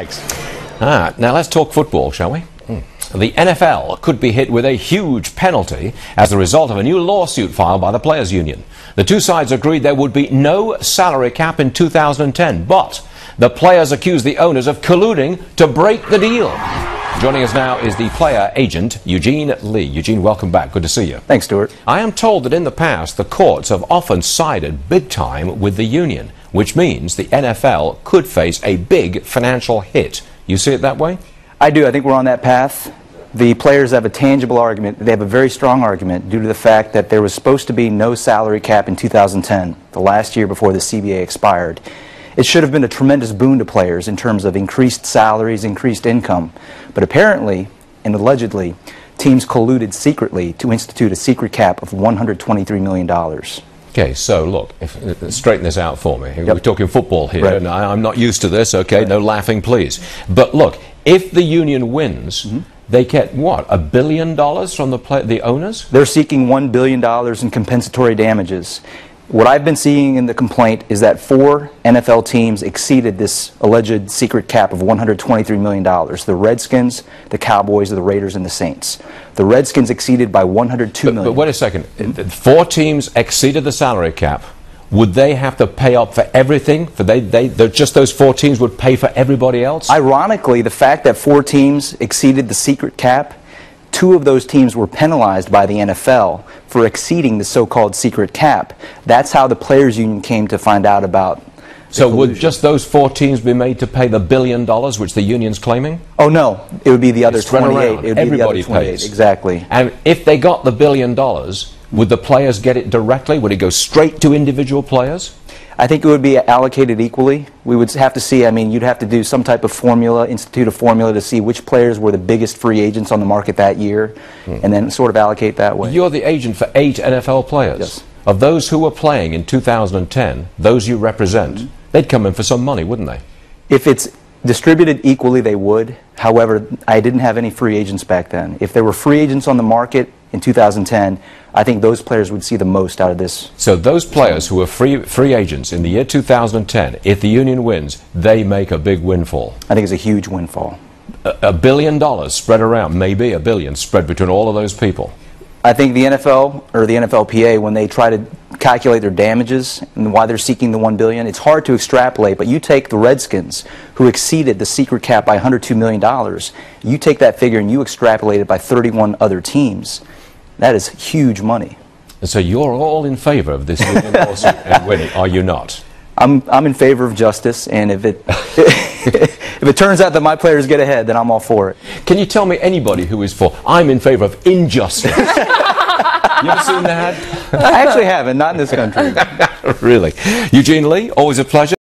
Thanks. Now let's talk football, shall we? The NFL could be hit with a huge penalty as a result of a new lawsuit filed by the Players Union. The two sides agreed there would be no salary cap in 2010, but the players accused the owners of colluding to break the deal. Joining us now is the player agent, Eugene Lee. Eugene, welcome back. Good to see you. Thanks, Stuart. I am told that in the past, the courts have often sided big time with the union, which means the NFL could face a big financial hit. You see it that way? I do. I think we're on that path. The players have a tangible argument. They have a very strong argument due to the fact that there was supposed to be no salary cap in 2010, the last year before the CBA expired. It should have been a tremendous boon to players in terms of increased salaries, increased income. But apparently, and allegedly, teams colluded secretly to institute a secret cap of $123 million. Okay, so look, straighten this out for me. Yep. We're talking football here, right. and I'm not used to this, okay? Right. No laughing, please. But look, if the union wins, they get what, $1 billion from the owners? They're seeking $1 billion in compensatory damages. What I've been seeing in the complaint is that 4 NFL teams exceeded this alleged secret cap of $123 million. The Redskins, the Cowboys, the Raiders, and the Saints. The Redskins exceeded by $102 million. But wait a second. 4 teams exceeded the salary cap. Would they have to pay up for everything? Just those 4 teams would pay for everybody else? Ironically, the fact that 4 teams exceeded the secret cap, 2 of those teams were penalized by the NFL for exceeding the so-called secret cap. That's how the Players Union came to find out about the So collusion. would just those 4 teams be made to pay the $1 billion which the union's claiming? Oh no, it would be the other It's spread 28. around. It would be Everybody the other 28. pays. Exactly. And if they got the $1 billion, would the players get it directly? Would it go straight to individual players? I think it would be allocated equally. We would have to see, you'd have to do some type of formula, institute a formula to see which players were the biggest free agents on the market that year, and then sort of allocate that way. You're the agent for 8 NFL players. Yes. Of those who were playing in 2010, those you represent, they'd come in for some money, wouldn't they? If it's distributed equally, they would. However, I didn't have any free agents back then. If there were free agents on the market in 2010, I think those players would see the most out of this. So those players who were free agents in the year 2010, if the union wins, they make a big windfall. I think it's a huge windfall. $1 billion spread around, maybe $1 billion spread between all of those people. I think the NFL or the NFLPA, when they try to calculate their damages and why they're seeking the $1 billion, it's hard to extrapolate. But you take the Redskins, who exceeded the secret cap by $102 million, you take that figure and you extrapolate it by 31 other teams. That is huge money. And so you're all in favor of this union lawsuit and winning, are you not? I'm in favor of justice, and if it if it turns out that my players get ahead, then I'm all for it. Can you tell me anybody who is for, I'm in favor of injustice? You ever seen that? I actually haven't, not in this country. Really. Eugene Lee, always a pleasure.